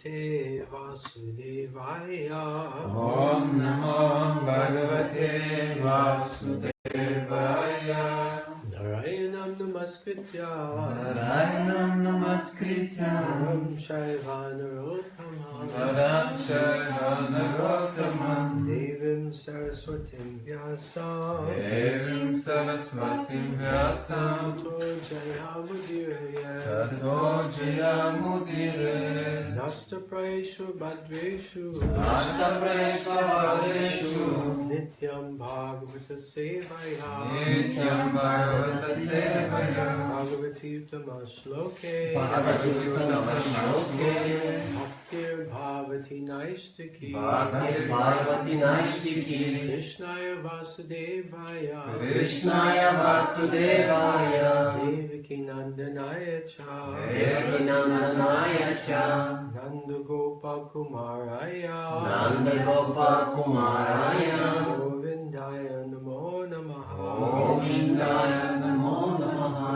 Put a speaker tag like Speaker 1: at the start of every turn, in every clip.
Speaker 1: Bhagavate Vasudevaya.
Speaker 2: Om Namo Bhagavate Vasudevaya.
Speaker 1: Narayanam Namaskritya.
Speaker 2: Narayanam Namaskritya.
Speaker 1: Naram Shaiva Narottamam.
Speaker 2: Naram Shaiva Narottamam.
Speaker 1: Devim Saraswatim Vyasam.
Speaker 2: Devim Saraswatim Vyasam.
Speaker 1: Tato Jayamudiraya.
Speaker 2: Tato Jayamudiraya.
Speaker 1: Nasta Praeshu Bhadreshu.
Speaker 2: Nasta Praeshu Bhadreshu.
Speaker 1: Nityam Bhagavata Sevaya.
Speaker 2: Nityam Bhagavata Sevaya.
Speaker 1: Bhagavati Uttama Shloke.
Speaker 2: Bhagavati Uttama Shloke.
Speaker 1: Bhaktir Bhavati Naistiki.
Speaker 2: Bhaktir Bhavati Naistiki.
Speaker 1: Krishnaya Vasudevaya.
Speaker 2: Krishnaya Vasudevaya.
Speaker 1: Devaki Nandanaya Cha.
Speaker 2: Devaki Nandanaya Cha.
Speaker 1: Nanda Gopal Kumaraya.
Speaker 2: Nanda Gopal Kumaraya.
Speaker 1: Govindaya Namo Namaha.
Speaker 2: Govindaya Namo Namaha.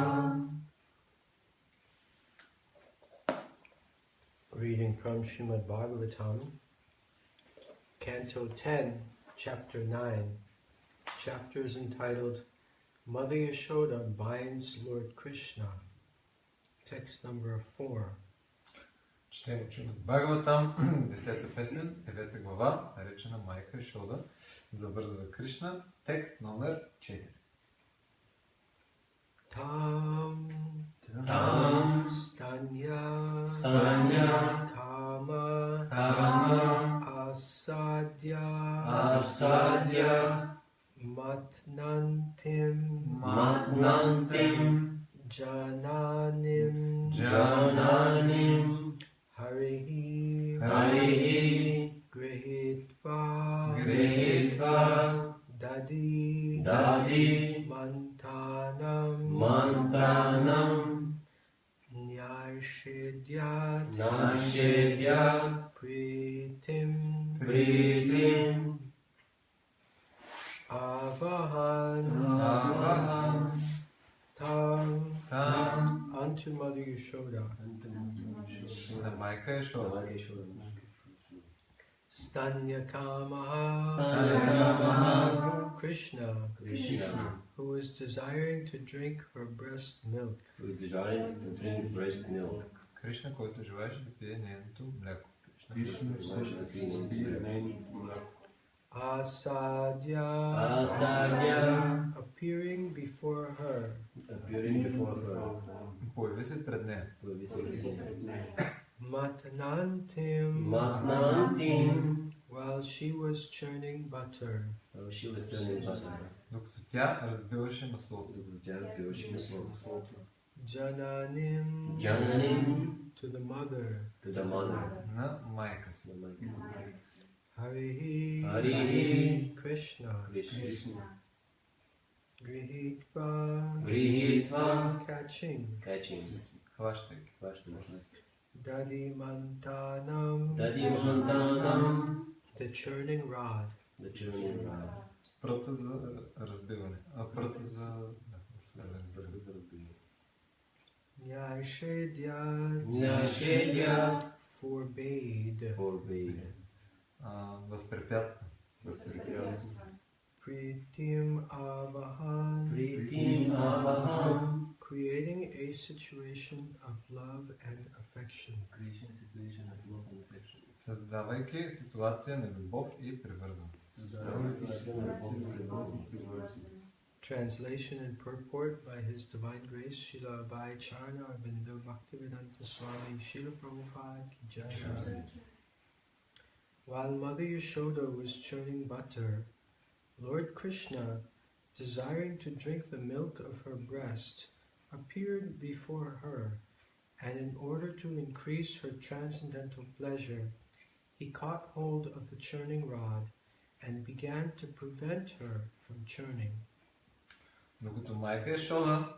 Speaker 1: Reading from Srimad Bhagavatam, Canto 10, Chapter 9. Chapter is entitled Mother Yashoda Binds Lord Krishna. Text number 4.
Speaker 2: Четем от Бхагаватам, 10 песен, 9 глава, наречена Майка Йашода, завързва Кришна, текст номер 4.
Speaker 1: Tam Stanya Kama Asadya Matnantim Jananim Harihi Grihitva Dadi Mantanam Nyashidya Pritim Avahan Tam unto Mother Yashoda.
Speaker 2: Майка Йашода.
Speaker 1: Stanyakamaha Krishna, who is desiring to drink her breast milk.
Speaker 2: Кришна, който желаеше да пие нейното мляко.
Speaker 1: Asadya appearing before her.
Speaker 2: Появи се пред нея.
Speaker 1: Matnantim while she was churning butter.
Speaker 2: Докато тя разбиваше маслото.
Speaker 1: Jananim to the mother.
Speaker 2: На майка си.
Speaker 1: Harihi Krishna. Grihitva catching.
Speaker 2: Хващайки.
Speaker 1: Dadi Mantanam the churning rod.
Speaker 2: Пръта за разбиване. Пръта за...
Speaker 1: Nyashedya forbade.
Speaker 2: Възпрепятства.
Speaker 1: Pritim avahan creating a situation of love and affection.
Speaker 2: Създавайки ситуация на любов и привързаност.
Speaker 1: Translation and purport by His Divine Grace Srila Abhay Charana Arvindo Bhaktivedanta Swami Srila Prabhupada Ki Jai. While Mother Yashoda was churning butter, Lord Krishna, desiring to drink the milk of her breast, appeared before her, and in order to increase her transcendental pleasure, he caught hold of the churning rod and began to prevent her from churning.
Speaker 2: Докато майка Йашода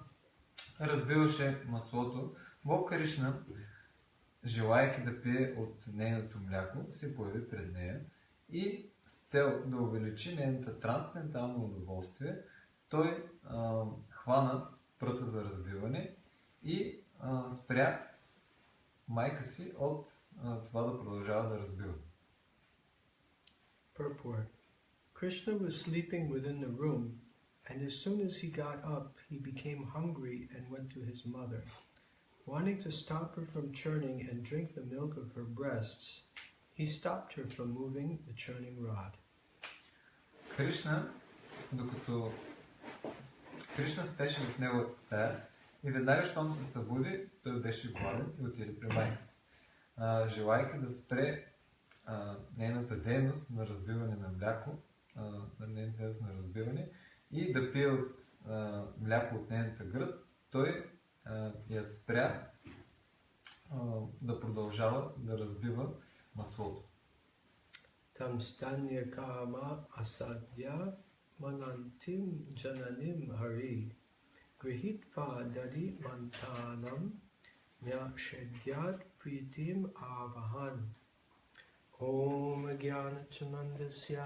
Speaker 2: разбиваше маслото, Бог Кришна, желайки да пие от нейното мляко, се появи пред нея и с цел да увеличи нейната трансцендентално удоволствие, той хвана пръта за разбиване и спря майка си от това да продължава да разбива.
Speaker 1: Purport. Krishna was sleeping within the room, and as soon as he got up, he became hungry and went to his mother. Wanting to stop her from churning and drink the milk of her breasts, he stopped her from moving the churning rod.
Speaker 2: Кришна спеше в неговата стая и веднага, щом се събуди, той беше гладен и отиде при майка си. Желайки да спре нейната дейност на разбиване на мляко, и да пие от мляко от нейната гръд, той я спря да продължава да разбива маслото.
Speaker 1: Там станя кама асадя манантим джананим хари грихитва дади мантанам мяшедят притим авахан. Om Jnana Chanandasya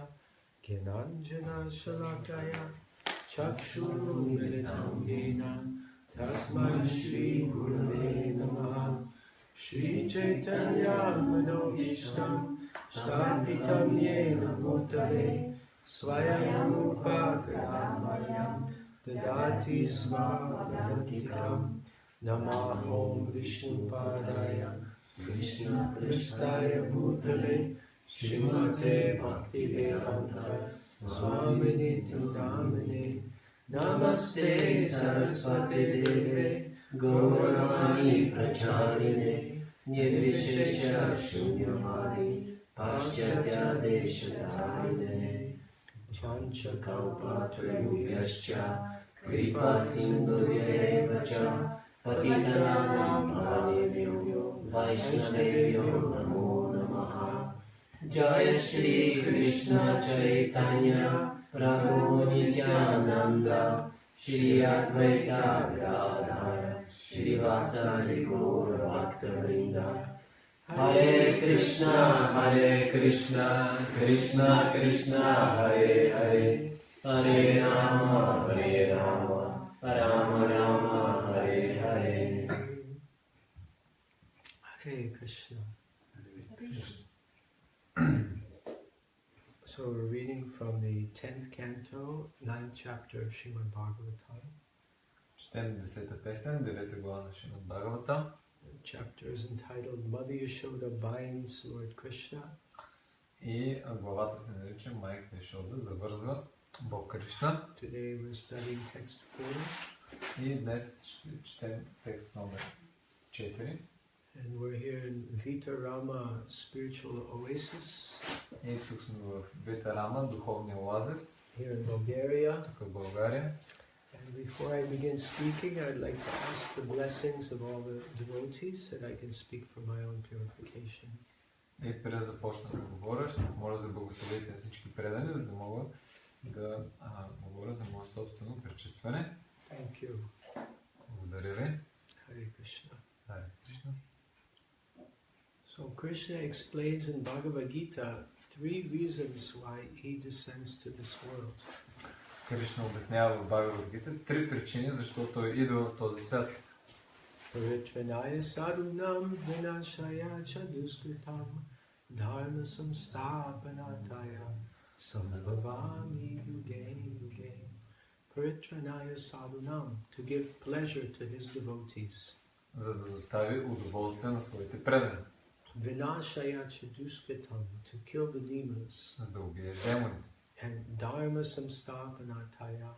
Speaker 1: Gyananjana Shalakaya Chakshuru Militam Yena Tasmai Shri Gurave Namaha Shri Chaitanya Manobhishtam Stapitam Yena Bhutale Swayam Rupa Kadamayam Dadati Svavadantikam Namahom Vishnupadaya Krishna Prasthaya Bhutale Srimate Bhaktivedanta Swamini Tindamini Namaste Saraswati Deve Gauravani Pracharine Nirvishesha Shunyamani Paschatya Deshatarine Vancha Kalpatrayubhyascha Kripa Sindhuyevacha Patitanam Bhavanebhyo Vaishnavebhyo Namo Namaha. Jaya Shri Krishna Chaitanya Prabhu Nityananda Shri Advaita Gadadhara Shri Vasari Gaura Bhakta-vrinda. Hare Krishna Krishna Krishna Hare Hare Hare Rama Rama Rama Hare Hare. Hare Krishna. So we're reading from the 10th canto, 9th chapter of Srimad Bhagavatam.
Speaker 2: Четем 10-та песен, 9-та глава на Шримад Бхагаватам.
Speaker 1: The chapter is entitled Mother Yashoda Binds Lord Krishna.
Speaker 2: И главата се нарича Майка Яшода завързва Бог Кришна.
Speaker 1: Today we're studying text 4.
Speaker 2: И днес ще четем текст номер 4.
Speaker 1: And we're here in Vita Rama Spiritual Oasis.
Speaker 2: И тук сме в Вита Рама, духовния оазис.
Speaker 1: Here in Bulgaria.
Speaker 2: Тук в България.
Speaker 1: And before I begin speaking, I'd like to ask the blessings of all the devotees that I can speak for my own purification.
Speaker 2: И преди да започна да говоря, ще моля за благословите на всички предани, за да мога да говоря за мое собствено пречистване.
Speaker 1: Thank you.
Speaker 2: Благодаря ви.
Speaker 1: Hare Krishna.
Speaker 2: Hare Krishna.
Speaker 1: So Krishna explains in Bhagavad Gita 3 reasons why he descends to this world.
Speaker 2: Кришна обяснява в Бхагавад Гита 3 причини, защо той идва в този свят.
Speaker 1: Paritranaya sadhunam vinashaya chaduskritam dharma samstapanataya sambhavami yuge yuge. Paritranaya sadhunam, to give pleasure to his devotees.
Speaker 2: За да достави удоволствие на своите предани.
Speaker 1: Vinashaya chaduskritam, to kill the demons.
Speaker 2: За да убие демоните.
Speaker 1: And dharma samstapanataya,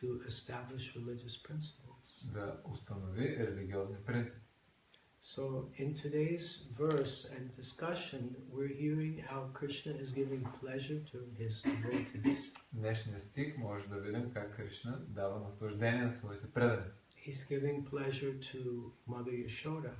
Speaker 1: to establish religious principles.
Speaker 2: Да установи религиозни принципи.
Speaker 1: So in today's verse and discussion, we're hearing how Krishna is giving pleasure to his devotees.
Speaker 2: Днешния стих може да видим как Кришна дава наслаждение на своите предани.
Speaker 1: He's giving pleasure to Mother Yashoda.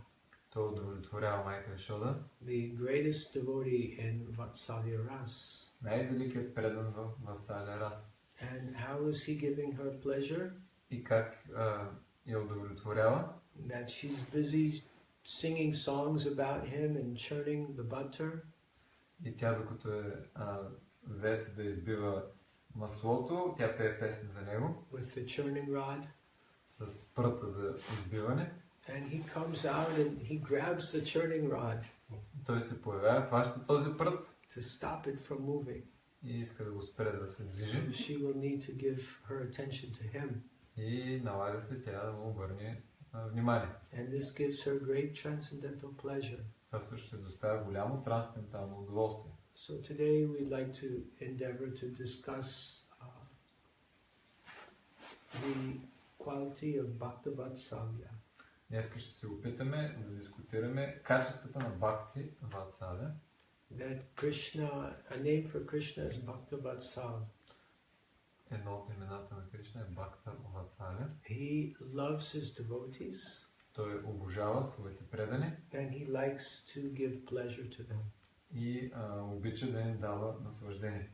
Speaker 2: Той удовлетворява майка Яшода.
Speaker 1: The greatest devotee in Vatsalya Ras.
Speaker 2: Най-великият предан в Ватсалия Рас.
Speaker 1: And how is he giving her pleasure?
Speaker 2: И как я удовлетворява?
Speaker 1: That she's busy singing songs about him and churning the butter.
Speaker 2: И тя, докато е зет да избива маслото, тя пее песни за него.
Speaker 1: With the churning rod.
Speaker 2: С пръта за избиване.
Speaker 1: And he comes out and he grabs the churning rod.
Speaker 2: той се появява, хваща този прът
Speaker 1: to stop it from moving.
Speaker 2: и иска да го спре да се движи.
Speaker 1: So she will need to give her attention to him.
Speaker 2: И налага се тя да му обърне внимание.
Speaker 1: And this gives her great transcendental pleasure.
Speaker 2: Това също ще доставя голямо трансцендентално удоволствие.
Speaker 1: So today we'd like to endeavor to discuss the quality of Bhakta-vatsalya.
Speaker 2: Днес ще се опитаме да дискутираме качествата на Бхакти Ватсалya.
Speaker 1: That Krishna, a name for Krishna is Bhakta-vatsal.
Speaker 2: Едно от имената на Кришна е Бхакта Ватсалya.
Speaker 1: He loves his devotees.
Speaker 2: Той обожава своите предани
Speaker 1: And he likes to give pleasure to them.
Speaker 2: и обича да им дава наслаждение.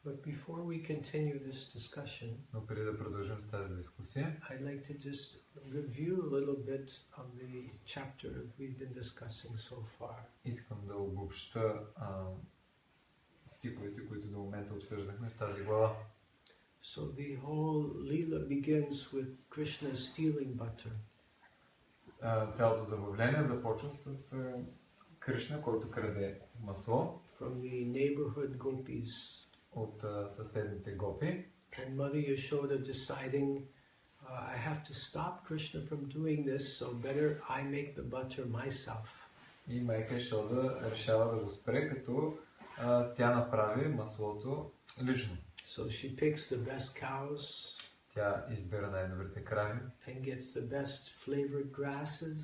Speaker 1: But before we continue this discussion,
Speaker 2: Но преди да продължим с тази дискусия,
Speaker 1: I'd like to just review a little bit of the chapter we've been discussing so far.
Speaker 2: искам да обобща стиховете, които до момента обсъждахме в тази глава.
Speaker 1: So the whole Leela begins with Krishna stealing butter.
Speaker 2: Цялото забавление започва с Кришна, който краде масло
Speaker 1: From the neighborhood gopis.
Speaker 2: от съседните гопи.
Speaker 1: And Mother Yashoda deciding, I have to stop Krishna from doing this, so better I make the butter myself.
Speaker 2: И майка Йашода решава да го спре, като тя направи маслото лично.
Speaker 1: So she picks the best cows.
Speaker 2: Тя избира най-добрите крави.
Speaker 1: And gets the best flavored grasses.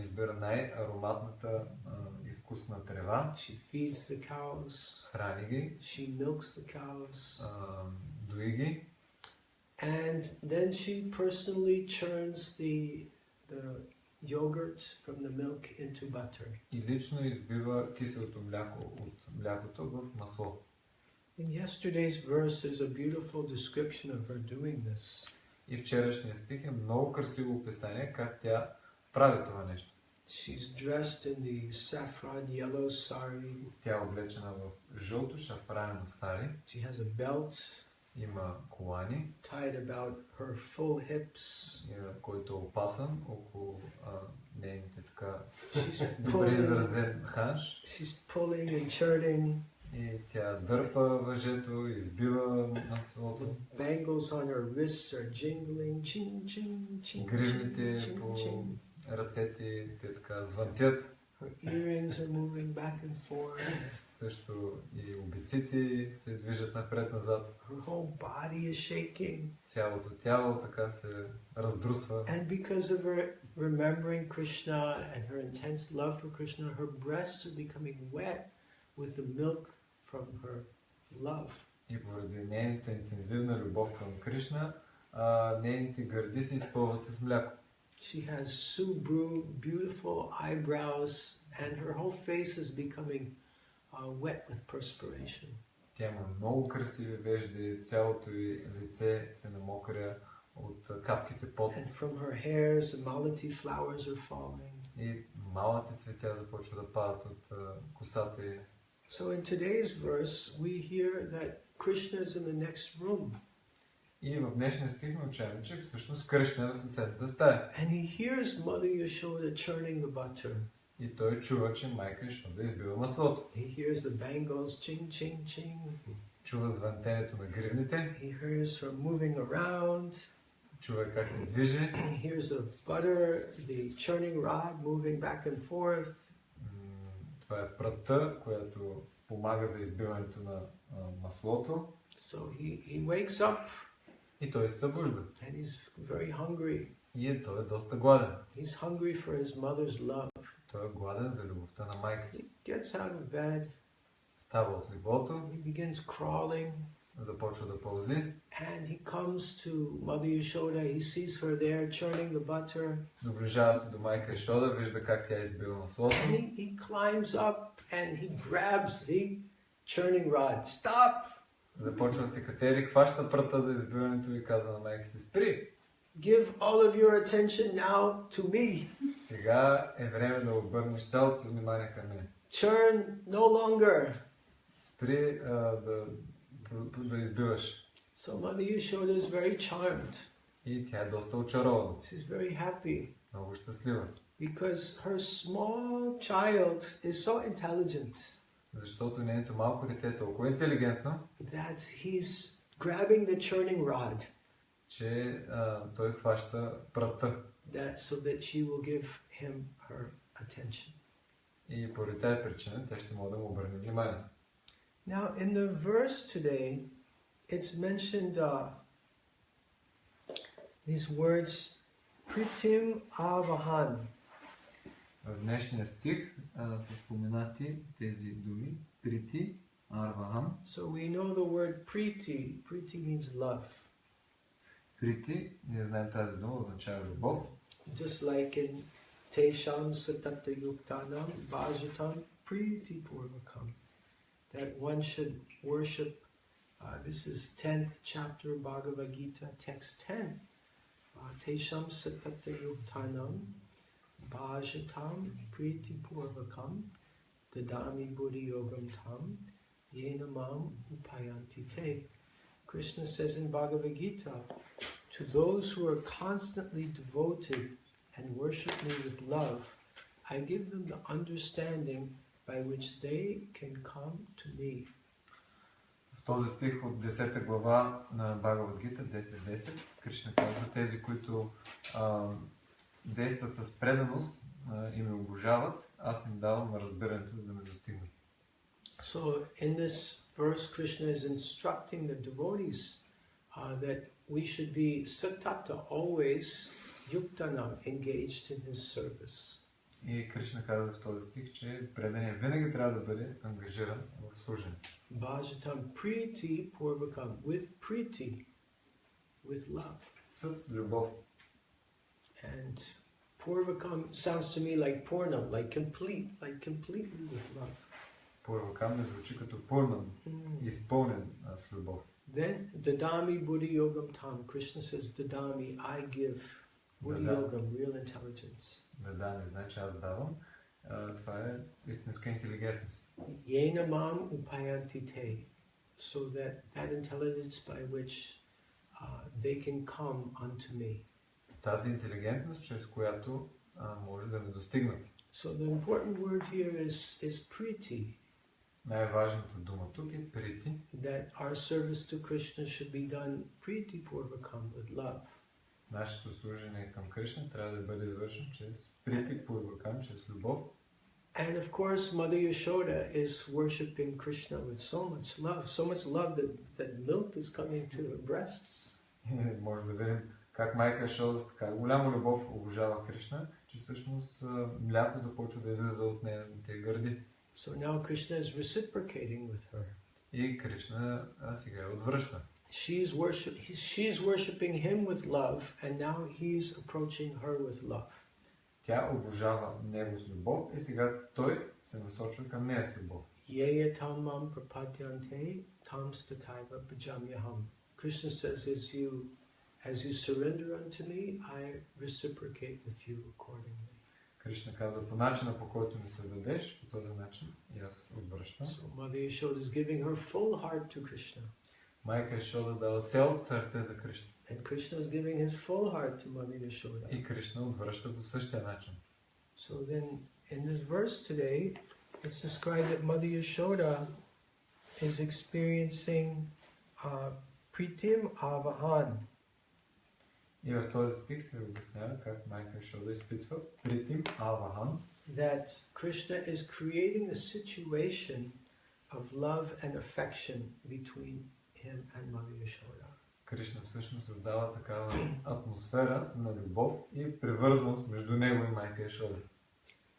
Speaker 2: Избира най-ароматната и вкусна трева.
Speaker 1: She feeds the cows.
Speaker 2: Храни ги.
Speaker 1: She milks the cows.
Speaker 2: Дои ги.
Speaker 1: And then she personally churns the yogurt from the milk into butter.
Speaker 2: И лично избива киселото мляко от млякото в масло.
Speaker 1: In yesterday's verse there's a beautiful description of her doing this.
Speaker 2: И вчерашния стих е много красиво описание как тя прави това нещо.
Speaker 1: She's dressed in the saffron yellow sari.
Speaker 2: Тя е облечена в жълто шафранено сари.
Speaker 1: She has a belt.
Speaker 2: Има колани.
Speaker 1: Tied about her full hips.
Speaker 2: Който е опасан около нейните така добре изразен ханш.
Speaker 1: She's pulling and churning.
Speaker 2: И тя дърпа въжето, избива маслото.
Speaker 1: Bangles on her wrists are jingling, ching, ching, ching.
Speaker 2: Гривните по ръцете те така звънтят.
Speaker 1: Her earrings are moving back and forth.
Speaker 2: Също и обиците се движат напред-назад.
Speaker 1: Her whole body is shaking.
Speaker 2: Цялото тяло така се раздрусва.
Speaker 1: And because of her remembering Krishna and her intense love for Krishna, her breasts are becoming wet with the milk from her love.
Speaker 2: И поради нейната интензивна любов към Кришна, нейните гърди се изпълват с мляко.
Speaker 1: She has subru, beautiful eyebrows, and her whole face is becoming wet with perspiration.
Speaker 2: Тя има много красиви вежди, цялото й лице се намокря от капките пот.
Speaker 1: And from her hair, the malati flowers are falling.
Speaker 2: И малите цветя започват да падат от косата й.
Speaker 1: So in today's verse, we hear that Krishna is in the next room.
Speaker 2: И в днешния стих ми учим, че всъщност Кришна е в съседната стая.
Speaker 1: And he hears Mother Yashoda churning the butter.
Speaker 2: И той чува, че майка Йашода избива маслото.
Speaker 1: He hears the bangles ching ching ching.
Speaker 2: Чува звънтенето на гривните.
Speaker 1: He hears her moving around.
Speaker 2: Чува как се движи.
Speaker 1: He hears the butter, the churning rod moving back and forth.
Speaker 2: Това е прътта, която помага за избиването на маслото.
Speaker 1: So he wakes up.
Speaker 2: И той се събужда.
Speaker 1: And he's very hungry.
Speaker 2: И той е доста гладен.
Speaker 1: He's hungry for his mother's love.
Speaker 2: Той е гладен за любовта на майка си.
Speaker 1: He gets out of bed.
Speaker 2: Става от леглото.
Speaker 1: He begins crawling.
Speaker 2: Започва да пълзи.
Speaker 1: And he comes to Mother Yashoda. He sees her there churning the butter.
Speaker 2: Доближава се до майка Йашода, вижда как тя избива маслото.
Speaker 1: And he climbs up and he grabs the churning rod. Stop!
Speaker 2: Започва да се катери, хваща пръта за избиването и казва на майка си: спри!
Speaker 1: Give all of your attention now to me.
Speaker 2: Сега е време да обърнеш цялото си внимание към мен.
Speaker 1: Churn no longer.
Speaker 2: Спри да избиваш.
Speaker 1: So Mother Yashoda is very charmed.
Speaker 2: И тя е доста очарована.
Speaker 1: She's very happy.
Speaker 2: Много щастлива.
Speaker 1: Because her small child is so intelligent
Speaker 2: Защото нейното малко дете е толкова интелигентно,
Speaker 1: that he's grabbing the churning rod
Speaker 2: че той хваща пръта.
Speaker 1: so that she will give him her attention.
Speaker 2: И поради тази причина тя ще може да му обърне внимание.
Speaker 1: Now, in the verse today, it's mentioned these words, pritim avahan.
Speaker 2: В днешния стих са споменати тези думи, прити, арвахам.
Speaker 1: So we know the word priti. Priti means love.
Speaker 2: Прити, ние знаем тази дума, означава любов.
Speaker 1: Just like in Tesham Satata Yuktanam Bhajatam Priti Purvakam. That one should worship, this is 10th chapter Bhagavad Gita, text 10. Tesham Satata Yuktanam Bhajatam Priti Purvakam Dadami Buddhi Yogam Tam Yena Mam Upayanti Te. Krishna says in Bhagavad Gita, to those who are constantly devoted and worship me with love, I give them the understanding by which they can come to me.
Speaker 2: В този стих от 10 глава на Бхагавад Гита, 10.10, Кришна казва, тези, които действат с преданост и ме обожават, аз им давам разбирането, за да ме достигнат.
Speaker 1: So in this verse, Krishna is instructing the devotees that we should be satata, always yuktanam, engaged in his service.
Speaker 2: И Кришна казва в този стих, че преданият винаги трябва да бъде ангажиран в служене.
Speaker 1: Bhajatam priti purvakam, with priti, with love.
Speaker 2: С любов.
Speaker 1: And purvakam sounds to me like purnam, like completely with love.
Speaker 2: Пурвакам не звучи като пурнам, изпълнен с любов.
Speaker 1: Then dadami buddhi yogam tam. Krishna says, dadami, I give buddhi yogam, real intelligence.
Speaker 2: Дадами, значи аз давам. Това е истинска интелигентност.
Speaker 1: Yena mam upayanti te. So that intelligence by which they can come unto me.
Speaker 2: Тази интелигентност, чрез която може да ме достигнат.
Speaker 1: So the important word here is priti.
Speaker 2: Най-важната дума тук е прити.
Speaker 1: That our service to Krishna should be done priti purvakam, with love.
Speaker 2: Нашето служение към Кришна трябва да бъде извършено чрез прити пурвакам, чрез любов.
Speaker 1: And of course, Mother Yashoda is worshipping Krishna with so much love that milk is coming to her breasts.
Speaker 2: Може да видим как майка Йашода с така голяма любов обожава Кришна, че всъщност мляко започва да излиза от нейните гърди.
Speaker 1: So now Krishna is reciprocating with her.
Speaker 2: И Кришна сега отвръща.
Speaker 1: She's worshipping him with love, and now he's approaching her with love.
Speaker 2: Тя обожава него с любов и сега той се насочва към нея с любов.
Speaker 1: Yeya tamam prapadyante tam stataiva bhajamyaham. Krishna says, as you surrender unto me, I reciprocate with you accordingly.
Speaker 2: Кришна казва, по начина, по който ми се дадеш, по този начин и аз отвръщам.
Speaker 1: So Mother Yashoda is giving her full heart to Krishna.
Speaker 2: Майка Йашода дава цялото сърце за Кришна.
Speaker 1: And Krishna is giving his full heart to Mother Yashoda.
Speaker 2: И Кришна отвръща по същия начин.
Speaker 1: So then, in this verse today, it's described that Mother Yashoda is experiencing pritim avahan.
Speaker 2: И в този стих се обяснява как майка Йашода изпитва притим авахан.
Speaker 1: That Krishna is creating a situation of love and affection between him and Mother Yashoda.
Speaker 2: Кришна всъщност създава такава атмосфера на любов и привързаност между него и майка Йашода.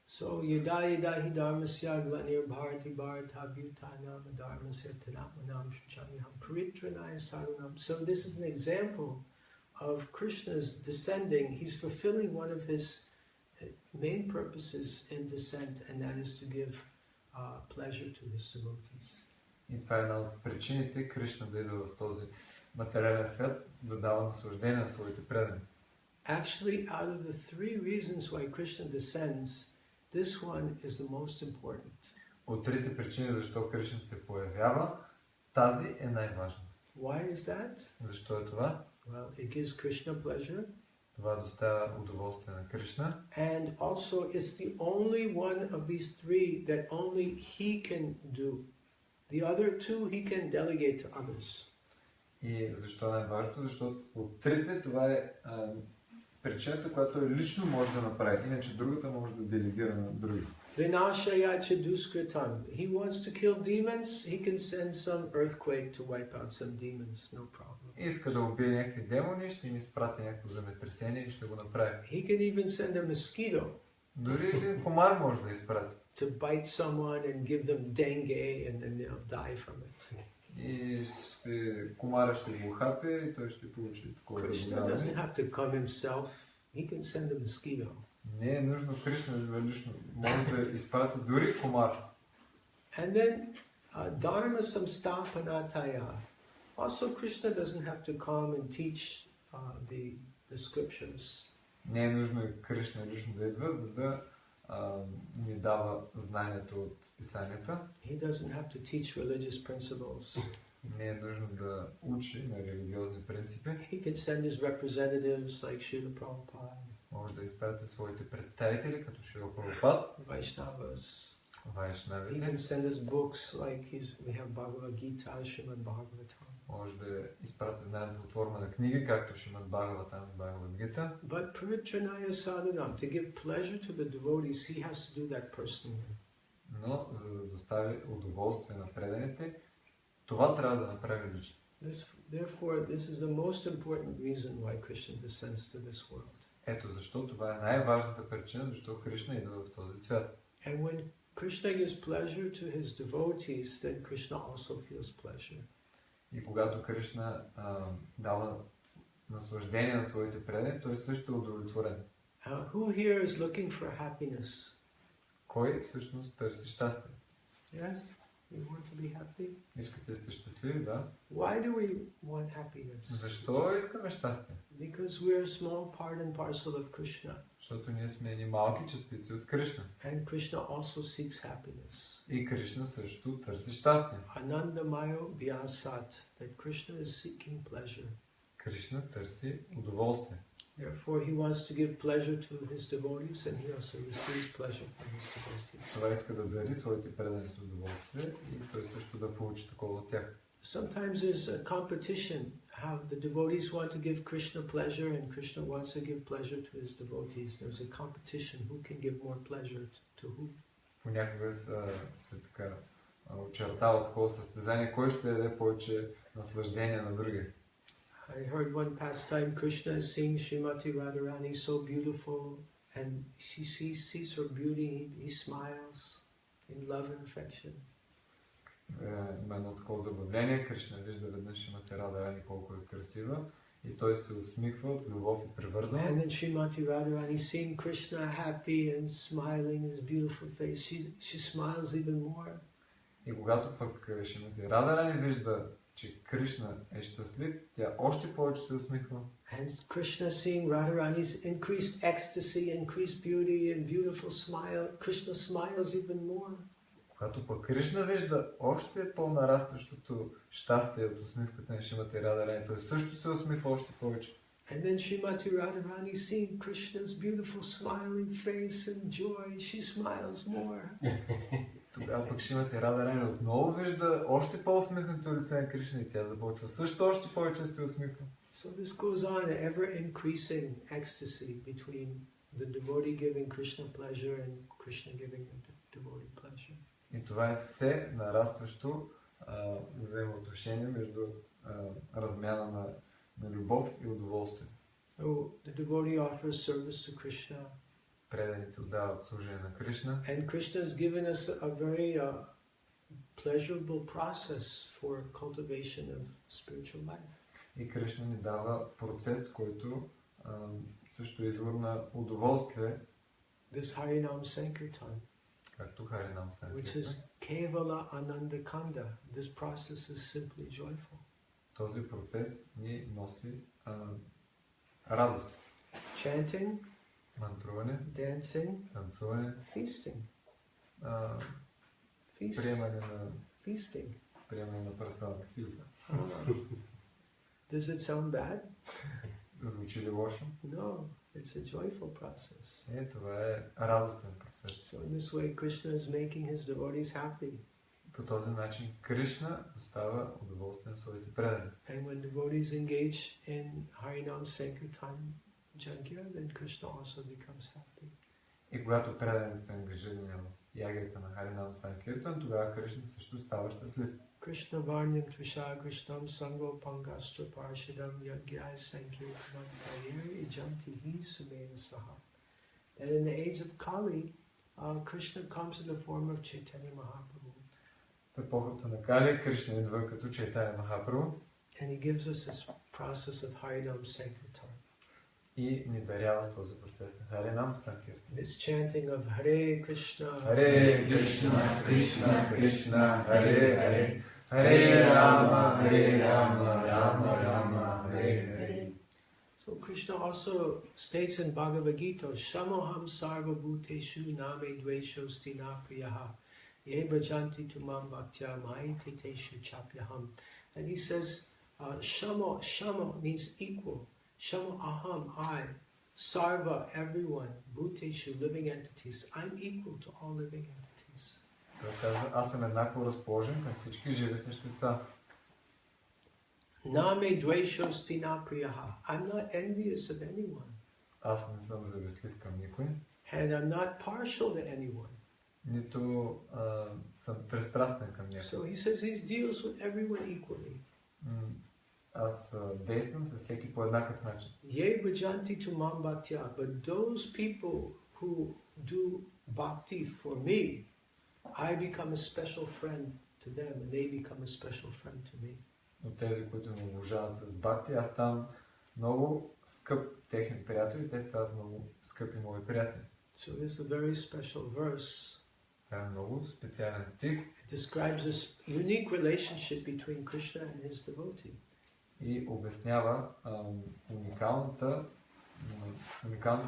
Speaker 1: So yada yada hi dharmasya glanir bharati bharatabhutanam dharmasya tanamanam shachamyam paritranaya sarunam. So this is an example of Krishna's descending. He's fulfilling one of his main purposes in descent, and that is to give pleasure to his devotees.
Speaker 2: И това е една от причините Кришна да идва в този материален свят, да дава наслаждение на своите предани.
Speaker 1: Actually, out of the three reasons why Krishna descends, this one is the most important.
Speaker 2: От трите причини защо Кришна се появява, тази е най-важна.
Speaker 1: Why is that?
Speaker 2: Защо е това?
Speaker 1: Well, it gives Krishna pleasure.
Speaker 2: Това доставя удоволствие на Кришна.
Speaker 1: And also it's the only one of these three that only he can do. The other two he can delegate to others.
Speaker 2: И защо е най-важното? Защото от трите това е причината, която е лично може да направи. Иначе другата може да делегира на други.
Speaker 1: Vinashaya Duskritam. He wants to kill demons, he can send some earthquake to wipe out some demons, no problem.
Speaker 2: Иска да убие някакви демони, ще им изпрати някакво земетресение и ще го направи.
Speaker 1: He can even send a mosquito.
Speaker 2: Дори един комар може да изпрати.
Speaker 1: To bite someone and give them dengue and then they'll die from it.
Speaker 2: И комара ще го хапе и той ще получи такова
Speaker 1: Krishna
Speaker 2: заболяване.
Speaker 1: doesn't have to come himself. He can send a mosquito.
Speaker 2: Не е нужно Кришна да лично. Може да изпрати дори комар.
Speaker 1: And then Dharma Samstapanataya. Also Krishna doesn't have to come and teach the scriptures.
Speaker 2: Не е нужно и Кришна лично да идва, за да ни дава знанието от писанията.
Speaker 1: He doesn't have to teach religious principles.
Speaker 2: Не е нужно да учи на религиозни принципи.
Speaker 1: He can send his representatives like Srila Prabhupada.
Speaker 2: Може да изпрати своите представители, като Шрила Прабхупад,
Speaker 1: Vaishnavas. He
Speaker 2: вайшнавите.
Speaker 1: can send us books like we have Bhagavad Gita, Srimad Bhagavatam.
Speaker 2: Може да изпрати знанието под форма на книги, както Шримад Бхагаватам и Бхагавад Гита.
Speaker 1: But Paritranaya Sadhanam, to give pleasure to the devotees, he has to do that personally.
Speaker 2: Но за да достави удоволствие на преданите, това трябва да направи лично.
Speaker 1: Therefore, this is the most important reason why Krishna descends to this world.
Speaker 2: Ето защо това е най-важната причина, защо Кришна идва в този свят.
Speaker 1: And when Krishna gives pleasure to his devotees, then Krishna also feels pleasure.
Speaker 2: И когато Кришна дава наслаждение на своите предани, той също е удовлетворен.
Speaker 1: Who here is looking for happiness?
Speaker 2: Кой всъщност търси щастие?
Speaker 1: Yes? You want to be happy?
Speaker 2: Искате да сте щастливи, да?
Speaker 1: Why do we want happiness?
Speaker 2: Защо искаме щастие?
Speaker 1: Because we're a small part and parcel of Krishna.
Speaker 2: Защото ние сме едни малки частици от Кришна.
Speaker 1: And Krishna also seeks happiness.
Speaker 2: И Кришна също търси щастие.
Speaker 1: Anandamayo Vyasat, that Krishna is seeking pleasure.
Speaker 2: Кришна търси удоволствие.
Speaker 1: Therefore, he wants to give pleasure to his devotees, and he also receives pleasure from his devotees.
Speaker 2: Това иска да дари своите предани с удоволствие и той също да получи такова от тях.
Speaker 1: Sometimes there's a competition, how the devotees want to give Krishna pleasure and Krishna wants to give pleasure to his devotees. There's a competition, who can give more pleasure to who.
Speaker 2: Понякога се така очертава такова състезание, кой ще даде повече наслаждение на другия.
Speaker 1: I heard one pastime, Krishna is seeing Srimati Radharani so beautiful, and she sees her beauty, he smiles in love and affection.
Speaker 2: Има едно такова забавление, Кришна вижда веднъж Шримати Радharani колко е красива и той се усмихва от любов и привързаност.
Speaker 1: And then Srimati Radharani seeing Krishna happy and smiling, his beautiful face, she smiles even more.
Speaker 2: И когато пък Шримати Радharani вижда, че Кришна е щастлив, тя още повече се усмихва.
Speaker 1: And Krishna seeing Radharani's increased ecstasy, increased beauty and beautiful smile, Krishna smiles even more.
Speaker 2: Когато пък Кришна вижда още по-нарастващото щастие от усмивката на Шримати Радharani, той също се усмихва още повече.
Speaker 1: And then Srimati Radharani seeing Krishna's beautiful smiling face and joy, she smiles more.
Speaker 2: Тогава пък Шримати Радharani отново вижда още по-усмихнато лице на Кришна и тя започва също още повече да се усмихва.
Speaker 1: So this goes on, an ever-increasing ecstasy between the devotee giving Krishna pleasure and Krishna giving the devotee pleasure.
Speaker 2: И това е все нарастващо взаимоотношение между размяна на любов и удоволствие.
Speaker 1: So the devotee offers service to Krishna.
Speaker 2: Преданите отдават служение на Кришна.
Speaker 1: And Krishna has given us a very pleasurable process for cultivation of spiritual life.
Speaker 2: И Кришна ни дава процес, който също е извор на удоволствие.
Speaker 1: This Harinam Sankirtan,
Speaker 2: Както Харинам
Speaker 1: which
Speaker 2: Санкиртан.
Speaker 1: is Kevala Ananda Kanda. This process is simply joyful.
Speaker 2: Този процес ни носи радост.
Speaker 1: Chanting,
Speaker 2: Мантруване,
Speaker 1: dancing,
Speaker 2: танцуване,
Speaker 1: feasting. Feasting.
Speaker 2: приемане на прасада. Фиса.
Speaker 1: Does it sound bad?
Speaker 2: Звучи ли лошо?
Speaker 1: No, it's a joyful process.
Speaker 2: Това е радостен процес.
Speaker 1: So in this way, Krishna is making his devotees happy.
Speaker 2: По този начин Кришна остава удоволствен своите предани.
Speaker 1: And when devotees engage in Harinam Sankirtan Yajna, then Krishna also becomes happy.
Speaker 2: И когато преданите са ангажирани в ягията на Харинам Санкиртан, тогава Кришна също става щастлив.
Speaker 1: Krishna Varnyam Trisha Krishnam Sango Pangastra Parshadam Yagyai Sankirtanam Ayeri Janti Hi Sumena Saha. And in the age of Kali, Krishna comes in the form of Chaitanya Mahaprabhu.
Speaker 2: В епохата на Кали Кришна идва като Чайтаня Махапрабху
Speaker 1: And he gives us this process of Harinam Sankirtan.
Speaker 2: и ни дарява с този процес на Харинам Санкиртан.
Speaker 1: This chanting of Hare Krishna,
Speaker 2: Hare Krishna, Krishna Krishna, Hare Hare, Hare Rama, Hare Rama, Rama Rama, Hare Hare.
Speaker 1: So Krishna also states in Bhagavad Gita, Shamoham Sarva Bhuteshu Name Dvesho Stina Priyaha Ye Bhajanti Tumam Bhaktya Maite Teshu Chapyaham. And he says, Shamo means equal. Shamo Aham, I. Sarva, everyone. Bhuteshu, living entities. I'm equal to all living entities.
Speaker 2: Той казва, аз съм еднакво разположен към всички живи същества.
Speaker 1: Name Dvesho Stina Priyaha. I'm not envious of anyone.
Speaker 2: Аз не съм завистлив към никой.
Speaker 1: And I'm not partial to anyone.
Speaker 2: Нито съм пристрастен към някой.
Speaker 1: So he says he deals with everyone equally.
Speaker 2: Аз действам с всеки по еднакъв начин.
Speaker 1: Ye bhajanti to mam bhaktya, but those people who do bhakti for me, I become a special friend to them and they become a special friend to me.
Speaker 2: Но тези, които ме обожават с бхакти, аз ставам много скъп техен приятел и те стават много скъпи мои приятели.
Speaker 1: So this is a very special verse.
Speaker 2: Това е много специален стих.
Speaker 1: It describes this unique relationship between Krishna and his devotee.
Speaker 2: И обяснява уникалното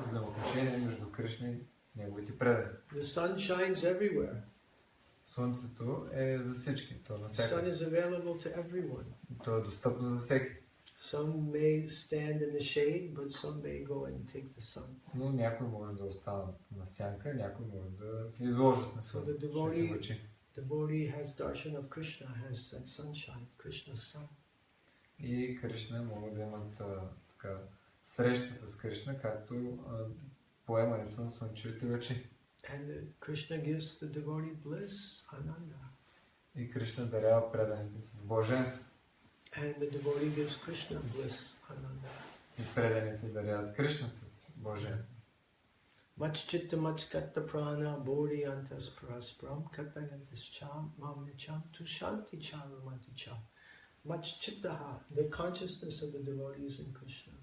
Speaker 2: взаимоотношение между Кришна и неговите предани.
Speaker 1: The sun shines everywhere.
Speaker 2: Слънцето е за всички, то
Speaker 1: The sun
Speaker 2: навсякъде.
Speaker 1: is available to everyone.
Speaker 2: То е достъпно за всеки.
Speaker 1: Some may stand in the shade, but some may go and take the sun.
Speaker 2: Но някой може да останат на сянка, някой може да се изложат на слънцето.
Speaker 1: Devotee has darshan of Krishna, has that sunshine, Krishna's sun.
Speaker 2: И Кришна могат да имат така, среща с Кришна, както поемането на слънчевите лъчи.
Speaker 1: And Krishna gives the devotee bliss, ananda.
Speaker 2: И Кришна дарява преданите с блаженство.
Speaker 1: And the devotee gives Krishna bliss, ananda.
Speaker 2: И преданите даряват Кришна с блаженство.
Speaker 1: Machchitta machkatta prana bodhi antas paraspram katayantas cham mamnicham tu shanti charamanti cham. Machchittaha, the consciousness of the devotees in Krishna.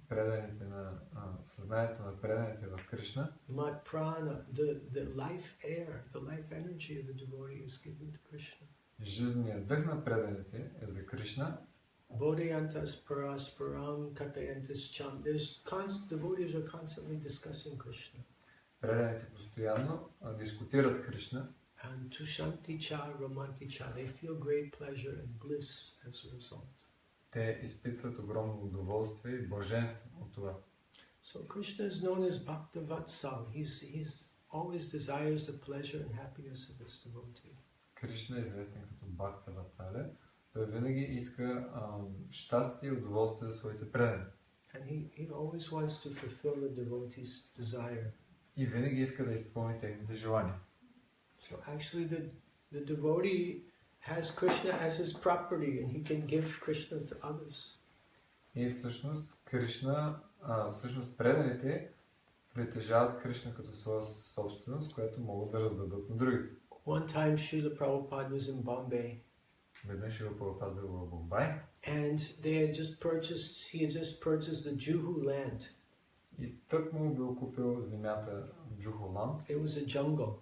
Speaker 2: Преданите на съзнанието на преданите в Кришна.
Speaker 1: Mat prana, the life air, the life energy of the devotee is given to Krishna.
Speaker 2: Жизненият дъх на преданите е за Кришна.
Speaker 1: Bodhayantas parasparam katayantas cham. Devotees are constantly discussing Krishna.
Speaker 2: Преданите постоянно дискутират Кришна.
Speaker 1: And tushanti cha ramanti cha. They feel great pleasure and bliss as a result.
Speaker 2: Те изпитват огромно удоволствие и блаженство от това.
Speaker 1: So Krishna is known as Bhaktavatsal. He's always desires the pleasure and happiness of his devotee.
Speaker 2: Кришна е известен като Бхактаватсале. Той винаги иска щастие и удоволствие за своите предани.
Speaker 1: And he always wants to fulfill the devotee's desire.
Speaker 2: И винаги иска да изпълни техните желания.
Speaker 1: So actually the devotee has Krishna as his property and he can give Krishna to others.
Speaker 2: И всъщност Кришна, всъщност преданите притежават Кришна като своя собственост, която могат да раздадат на другите.
Speaker 1: One time Srila Prabhupada was in Bombay.
Speaker 2: Веднъж Шрила Прабхупад бил в Бомбай.
Speaker 1: And he had just purchased the Juhu land.
Speaker 2: И тък му бил купил земята Джухоланд.
Speaker 1: It was a jungle.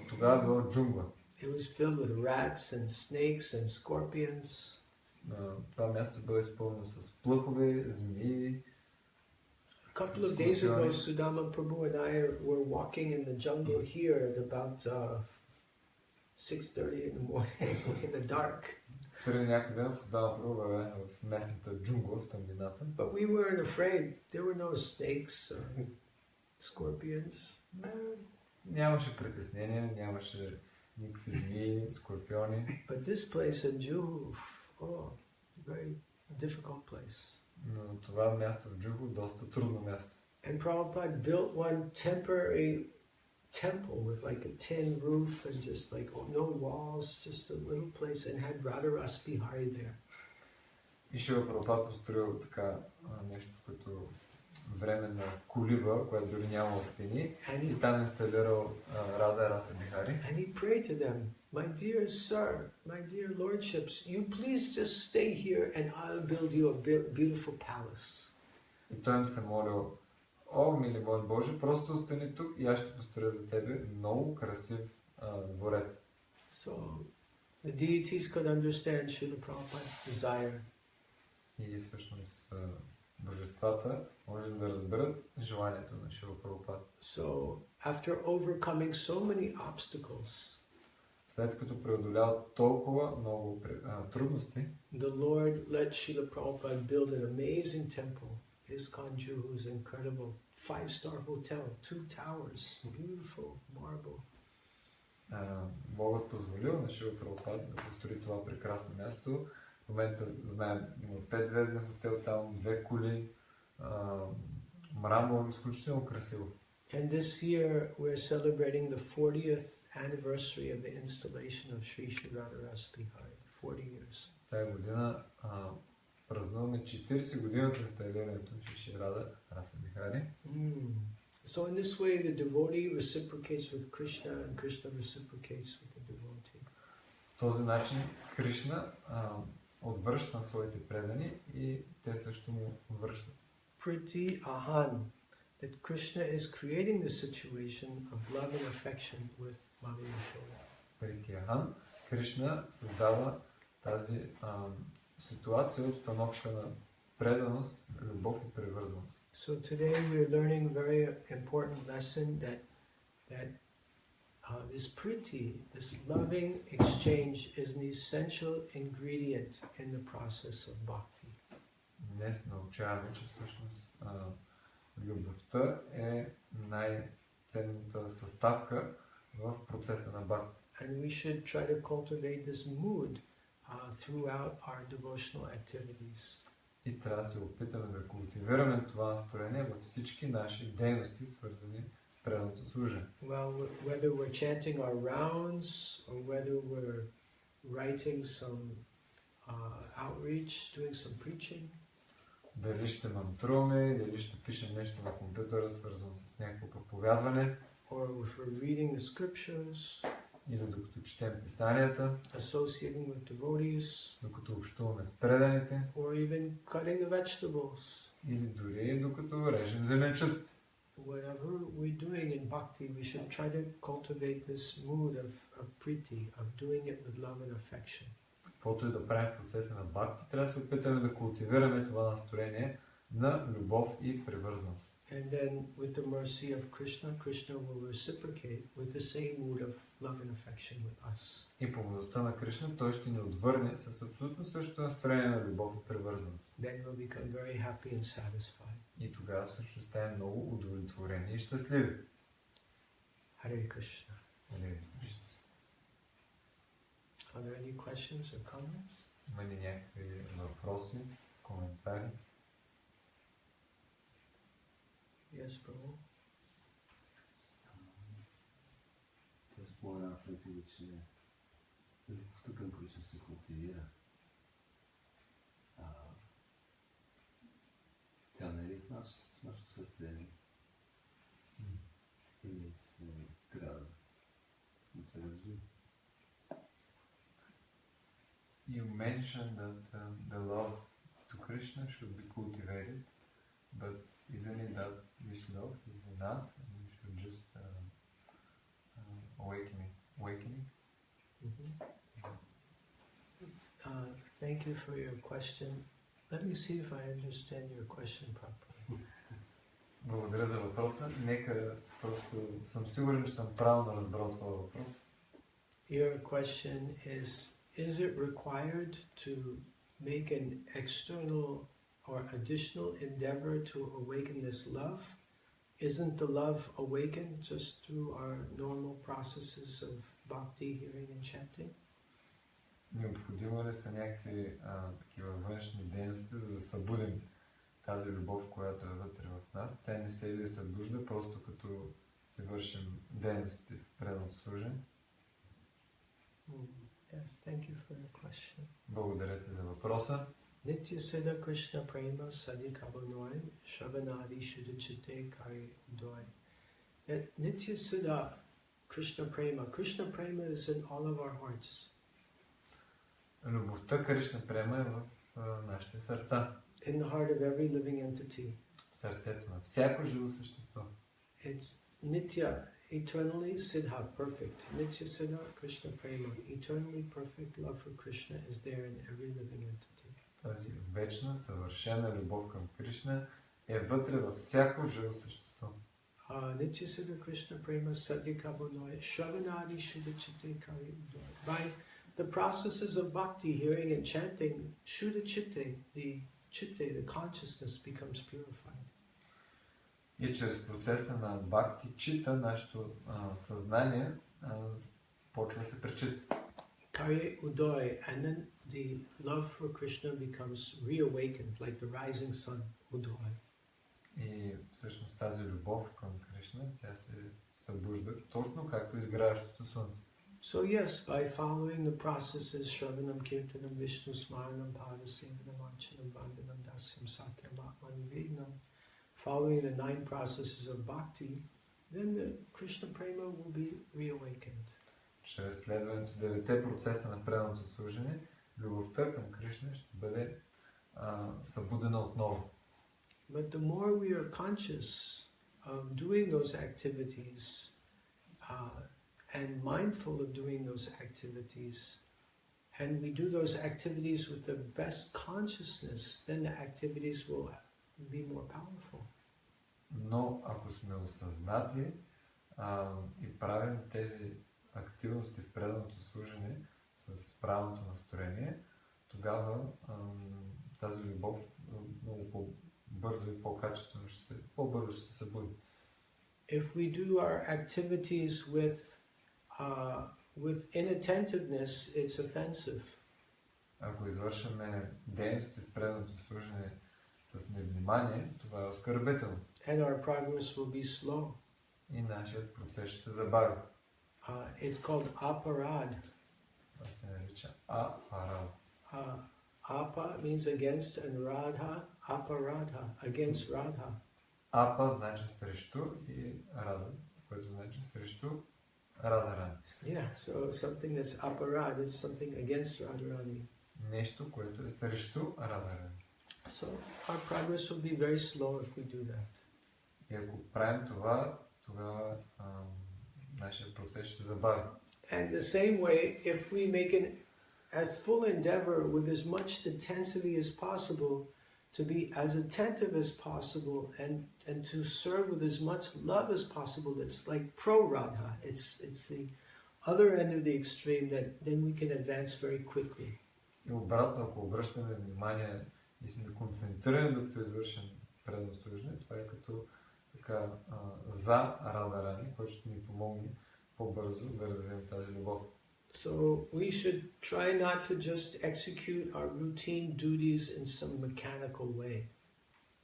Speaker 2: Тогава било джунгла.
Speaker 1: It was filled with rats and snakes and scorpions.
Speaker 2: Това място било изпълнено с плъхове, змии.
Speaker 1: A couple of days ago, Sudama Prabhu and I were walking in the jungle here at about 6:30 in the morning in the dark.
Speaker 2: преди някъде ден създава пробове в местната джунгла, в тъмнината.
Speaker 1: But we weren't afraid. There were no snakes or scorpions.
Speaker 2: Нямаше притеснения, нямаше никакви змии, скорпиони.
Speaker 1: But this place in Juhu, oh, very difficult place.
Speaker 2: Но това място в Джуху доста трудно място.
Speaker 1: And Prabhupada built one temporary temple with like a tin roof and just like no walls, just a little place, and had Radharas Bihari there.
Speaker 2: И Шрила Прабхупад построил така нещо като временна колиба, която дори нямала стени, и там инсталирал Рада Раса Бихари.
Speaker 1: And he prayed to them, my dear sir, my dear lordships, you please just stay here and I'll build you a beautiful palace.
Speaker 2: И той им се молил, о, мили мой Боже, просто остани тук и аз ще построя за тебе много красив дворец.
Speaker 1: So the deities could understand Srila Prabhupada's desire.
Speaker 2: И всъщност божествата може да разберат желанието на Шрила Прабхупада.
Speaker 1: So after overcoming so many obstacles,
Speaker 2: след като преодолял толкова много трудности,
Speaker 1: the Lord let Srila Prabhupada build an amazing temple. ISKCON Juhu's incredible 5-star hotel, 2 towers, beautiful marble.
Speaker 2: Богът позволил на Шрила Прабхупада да построи това прекрасно място. В момента знаем, има 5-звезден хотел там, 2 кули, мрамор, изключително красиво.
Speaker 1: And this year we're celebrating the 40th anniversary of the installation of Sri Radharas Bihari, 40 years.
Speaker 2: Тая година празнуваме 40 години от инсталирането на Шри Рада Раса Бихари.
Speaker 1: So in this way the devotee reciprocates with Krishna and Krishna reciprocates with the devotee.
Speaker 2: В този начин Кришна отвръща на своите предани и те също му връщат.
Speaker 1: Priti ahan, that Krishna is creating the situation of love and affection with Mother Yashoda.
Speaker 2: Priti ahan, Кришна създава тази ситуация, обстановка на преданост, любов и привързаност.
Speaker 1: So today we are learning a very important lesson that this priti, this loving exchange, is an essential ingredient in the process of bhakti.
Speaker 2: Днес научаваме, че всъщност любовта е най-ценната съставка в процеса на бхакти.
Speaker 1: And we should try to cultivate this mood throughout our devotional activities.
Speaker 2: И трябва да се опитаме да култивираме това настроение във всички наши дейности, свързани с преданото служене.
Speaker 1: Well, whether we're chanting our rounds or whether we're writing some outreach, doing some preaching.
Speaker 2: Дали ще мантруваме, дали ще пишем нещо на компютъра, свързано с някакво проповядване.
Speaker 1: Or if we're reading the scriptures.
Speaker 2: Или докато четем писанията,
Speaker 1: associating with devotees,
Speaker 2: докато общуваме с преданите,
Speaker 1: or even cutting the vegetables,
Speaker 2: или дори докато режем зеленчуците.
Speaker 1: Whatever we're doing in bhakti, we should try to cultivate this mood of priti, of doing it with love and affection.
Speaker 2: Каквото и да правим в процеса на бхакти, трябва да се опитаме да култивираме това настроение на любов и привързаност.
Speaker 1: And then, with the mercy of Krishna, Krishna will reciprocate with the same mood of love and affection with us.
Speaker 2: И по милостта на Кришна, той ще ни отвърне с абсолютно същото настроение на любов и привързаност.
Speaker 1: Then we'll become very happy and satisfied.
Speaker 2: И тогава също ставаме много удовлетворени и щастливи.
Speaker 1: Hare Krishna.
Speaker 2: Hare Krishna.
Speaker 1: Are there any questions or comments?
Speaker 2: Има ли някакви въпроси, коментари?
Speaker 1: Yes, Prabhu.
Speaker 3: Спомена Франци, че любовта към Кришна се култивира. Тя не е в нашето сърце и трябва да се развива.
Speaker 2: You mentioned that the love to Krishna should be cultivated, but isn't it that this love is in us and we should just awakening?
Speaker 1: Mm-hmm. Thank you for your question. Let me see if I understand your question properly.
Speaker 2: Благодаря за въпроса. Нека просто съм сигурен, че съм правилно разбрал това въпрос.
Speaker 1: Your question is is it required to make an external or additional endeavor to awaken this love? Isn't the love awakened just through our normal processes of bhakti, hearing and chanting?
Speaker 2: Необходимо ли са някакви такива външни дейности, за да събудим тази любов, която е вътре в нас? Тя не се ли събужда просто като си вършим дейности в преданото служение?
Speaker 1: Yes, thank you for the question.
Speaker 2: Благодаря ти за въпроса.
Speaker 1: Nitya Siddha Krishna Prema Sadi Kabanoi Shravanadi Shuddhachite Kari Udoi. Nitya Siddha Krishna Prema. Krishna Prema is in all of our hearts.
Speaker 2: Любовта Кришна Према е в нашите сърца.
Speaker 1: In the heart of every living entity.
Speaker 2: В сърцето на всяко живо същество.
Speaker 1: It's Nitya, eternally Siddha, perfect. Nitya Siddha Krishna Prema. Eternally perfect love for Krishna is there in every living entity.
Speaker 2: Тази вечна, съвършена любов към Кришна е вътре във всяко живо същество.
Speaker 1: Nitya Siddha Krishna Prema Sadhya Kabanoy Shravanadi Shuddhachite Kari Udoi. By the processes of bhakti, hearing and chanting, Shuddhachite, the chitte, the consciousness becomes purified.
Speaker 2: И чрез процеса на бхакти чита, нашето съзнание почва да се пречиства.
Speaker 1: Kari Udoy, and then the love for Krishna becomes reawakened, like the rising sun, Udoy.
Speaker 2: И всъщност тази любов към Кришна, тя се събужда точно както изгряващото слънце.
Speaker 1: So yes, by following the processes, Shravanam, Kirtanam, Vishnu, Smaranam, Padasevanam, Archanam, Vandanam, Dasyam, Satyam, Atman, Vednam, following the 9 processes of bhakti, then the Krishna Prema will be reawakened.
Speaker 2: Чрез следването 9 процеса на преданото служение, любовта към Кришна ще бъде събудена отново.
Speaker 1: But the more we are conscious of doing those activities and mindful of doing those activities, and we do those activities with the best consciousness, then the activities will be more powerful.
Speaker 2: Но ако сме осъзнати и правим тези активности в преданото служение с правилното настроение, тогава тази любов много по-бързо и по-качествено по-бързо ще се събуди.
Speaker 1: If we do our activities with inattentiveness, it's offensive.
Speaker 2: Ако извършваме дейности в преданото служение с невнимание, това е оскърбително.
Speaker 1: And our progress will be slow.
Speaker 2: И нашият процес ще се забави.
Speaker 1: It's called aparad.
Speaker 2: Това се нарича апарад.
Speaker 1: Apa means against and radha, aparadha, against radha.
Speaker 2: Апа значи срещу и рада, което значи срещу радарани.
Speaker 1: Yeah, so something that's aparad is something against radharani.
Speaker 2: Нещо, което е срещу радарани.
Speaker 1: So our progress will be very slow if we do that.
Speaker 2: И ако правим това, тогава нашия процес ще забави.
Speaker 1: And the same way, if we make a full endeavor with as much intensity as possible to be as attentive as possible and to serve with as much love as possible, it's like pro-radha. It's the other end of the extreme that then we can advance very quickly.
Speaker 2: И обратно, ако обръщаме внимание и сме концентрирани докато извършим предно служение, това е като така за радарани, който ще ни помогне по-бързо да развием тази любов.
Speaker 1: So we should try not to just execute our routine duties in some mechanical way.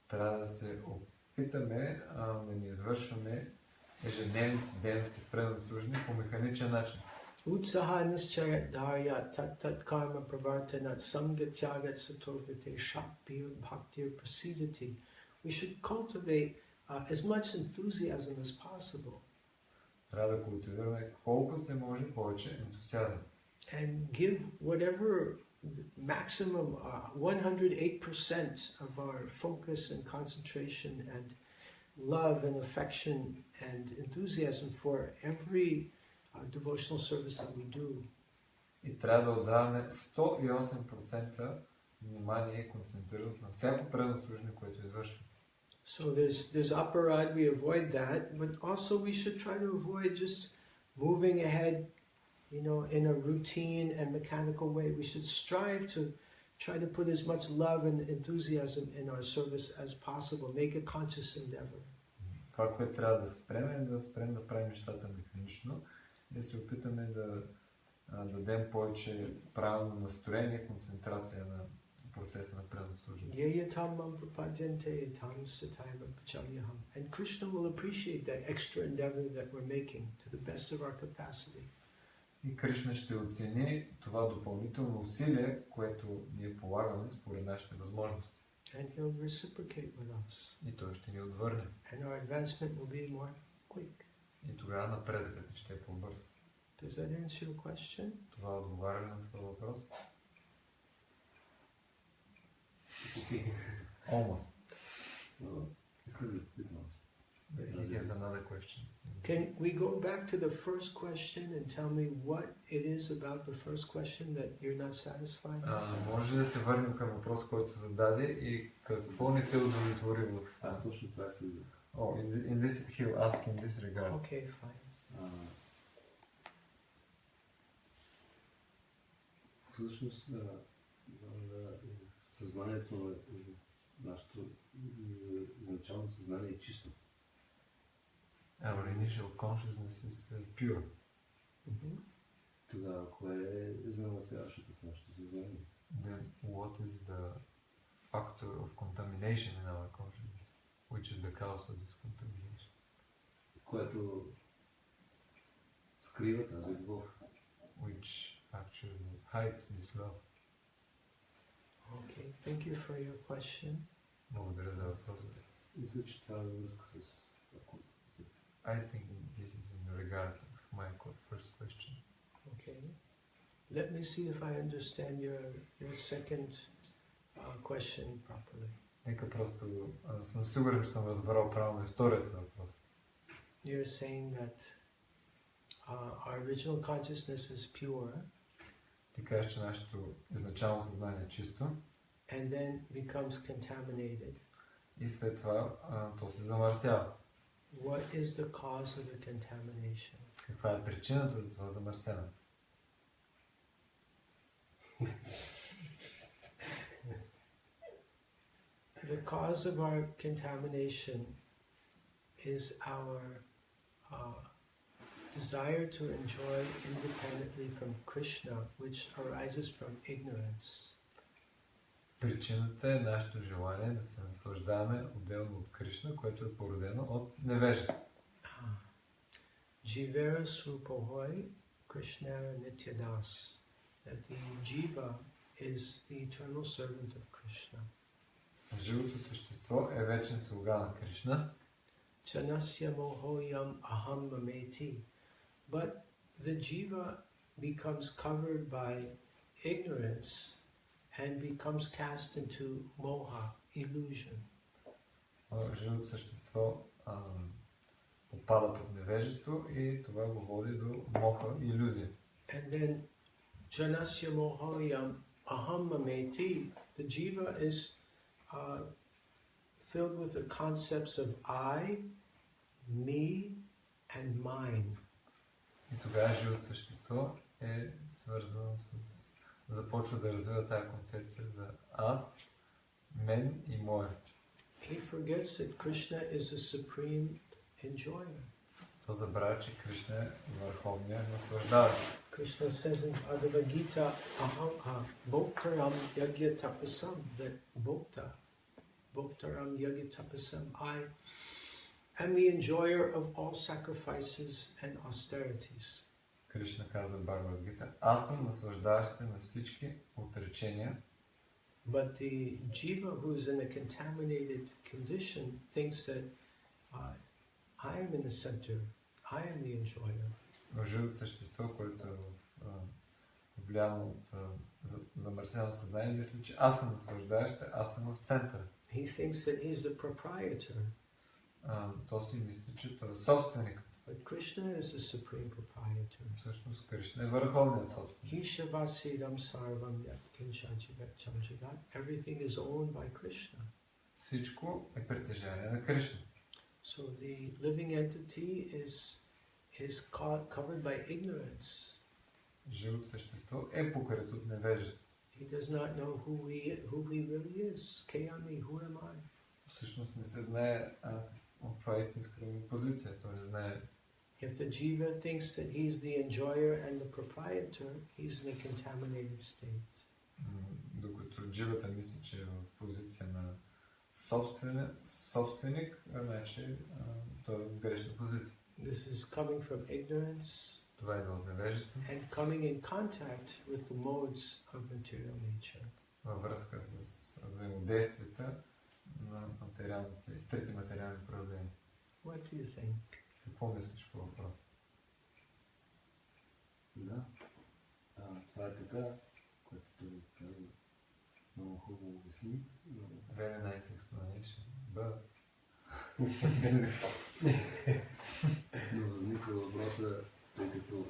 Speaker 2: Трябва да се опитаме да не извършваме ежедневните дейности в предно служение по механичен начин.
Speaker 1: Utsaha nischayat dharya tat tat karma pravartanat samgatyagat satovite shaktir bhaktir prasidati. We should cultivate as much enthusiasm as possible.
Speaker 2: Трябва да култивираме колкото се може повече ентусиазъм.
Speaker 1: And give whatever maximum 108% of our focus and concentration and love and affection and enthusiasm for every devotional service that we do.
Speaker 2: И трябва да отдаваме 108% внимание и концентрираност на всяко предно служение, което извършваме.
Speaker 1: So there's aparad, we avoid that, but also we should try to avoid just moving ahead in a routine and mechanical way. We should strive to try to put as much love and enthusiasm in our service as possible. Make a conscious endeavor.
Speaker 2: Това, което трябва да спрем е да спрем да правим нещата механично и да се опитаме да дадем повече правилно настроение, концентрация на процеса на преданно служение.
Speaker 1: And Krishna will appreciate that extra endeavor that we're making to the best of our capacity.
Speaker 2: И Кришна ще оцени това допълнително усилие, което ние полагаме според нашите възможности.
Speaker 1: And he'll reciprocate with us.
Speaker 2: И той ще ни отвърне.
Speaker 1: And our advancement will be more quick.
Speaker 2: И тогава напредъкът ще е по-бърз.
Speaker 1: Does that answer your question?
Speaker 2: Това отговаря ли на твой въпрос? Almost. He has another question.
Speaker 1: Can we go back to the first question and tell me what it is about the first question that you're not satisfied?
Speaker 2: Може ли да се върнем към въпрос, който зададе и какво не те удовлетвори в...
Speaker 3: Аз точно това си...
Speaker 2: Oh, in this, he'll ask in this regard.
Speaker 1: Okay, fine.
Speaker 3: Всъщност, съзнанието, нашето изначално съзнание е чисто.
Speaker 2: Our initial consciousness is pure.
Speaker 3: Тогава, кое е замърсяващото в нашето съзнание?
Speaker 2: Then what is the factor of contamination in our consciousness? Which is the cause of this contamination?
Speaker 3: Което скрива тази любов.
Speaker 2: Which actually hides this love.
Speaker 1: Okay, thank you for your question.
Speaker 2: Благодаря за въпроса.
Speaker 3: Мисля, че това е връзка с...
Speaker 2: I think this is in regard of my first question.
Speaker 1: Okay. Let me see if I understand your second question properly.
Speaker 2: Нека просто съм сигурен, че съм разбрал правилно и вторият въпрос.
Speaker 1: You're saying that our original consciousness is pure.
Speaker 2: Ти кажеш, че нашето изначално съзнание е чисто.
Speaker 1: And then becomes contaminated.
Speaker 2: И след това то се замърсява.
Speaker 1: What is the cause of the contamination?
Speaker 2: Каква е причината за това замърсяване?
Speaker 1: The cause of our contamination is our desire to enjoy independently from Krishna, which arises from ignorance.
Speaker 2: Причината е нашето желание да се наслаждаваме отделно от Кришна, което е породено от невежество.
Speaker 1: Jivera Srupohoi Krishna Nityadas. That the jiva is the eternal servant of Krishna.
Speaker 2: Живото същество е вечен слуга на Кришна.
Speaker 1: Chanasya mohoyam aham mameti. But the jiva becomes covered by ignorance and becomes cast into moha, illusion.
Speaker 2: Живото същество попада под невежество и това го води до моха, илюзия.
Speaker 1: And then janasya mohoyam aham mameti, the jiva is filled with the concepts of I, me, and mine.
Speaker 2: И тогава живото същество е свързано с... започва да развива тази концепция за аз, мен и мое.
Speaker 1: He forgets that Krishna is the supreme enjoyer.
Speaker 2: То забравя, че Кришна е върховният наслаждаващ.
Speaker 1: Krishna says in Bhagavad Gita, Bhoktaram yagya tapasam, that Bhoktaram yagya tapasam, I am the enjoyer of all sacrifices and austerities.
Speaker 2: Кришна казва в Бхагавад Гита, аз съм наслаждаващ се на всички отречения.
Speaker 1: But the jiva who is in a contaminated condition thinks that I am in the center, I am the enjoyer.
Speaker 2: Но живото същество, което е влияно от замърсено съзнание, мисля, че аз съм наслаждаващ, аз съм в центъра.
Speaker 1: He thinks that he's the proprietor.
Speaker 2: То си мисли, че той е собственикът.
Speaker 1: But Krishna is the supreme proprietor.
Speaker 2: Всъщност Кришна е върховният собственик.
Speaker 1: Ishavasidam sarvam yat kinchajivat chamjagat. Everything is owned by Krishna.
Speaker 2: Всичко е притежание на Кришна.
Speaker 1: So the living entity is covered by ignorance.
Speaker 2: живото същество е покрито от невежество.
Speaker 1: He does not know who he really is. Kayami, who am I?
Speaker 2: Всъщност не се знае каква е истинската му позиция. Той не знае.
Speaker 1: If the jiva thinks that he's the enjoyer and the proprietor, he's in a contaminated state.
Speaker 2: Докато дживата мисли, че е в позиция на собственик, значи той е в грешна позиция.
Speaker 1: This is coming from ignorance.
Speaker 2: Това е от невежество.
Speaker 1: And coming in contact with the modes of material nature.
Speaker 2: Във връзка с взаимодействията на трите материални проявления.
Speaker 1: What do you think?
Speaker 2: Какво мислиш по въпроса?
Speaker 3: Да. Това е така, което той казва. Много хубаво обясни.
Speaker 2: Very nice explanation, but...
Speaker 3: Но възниква въпроса, тъй като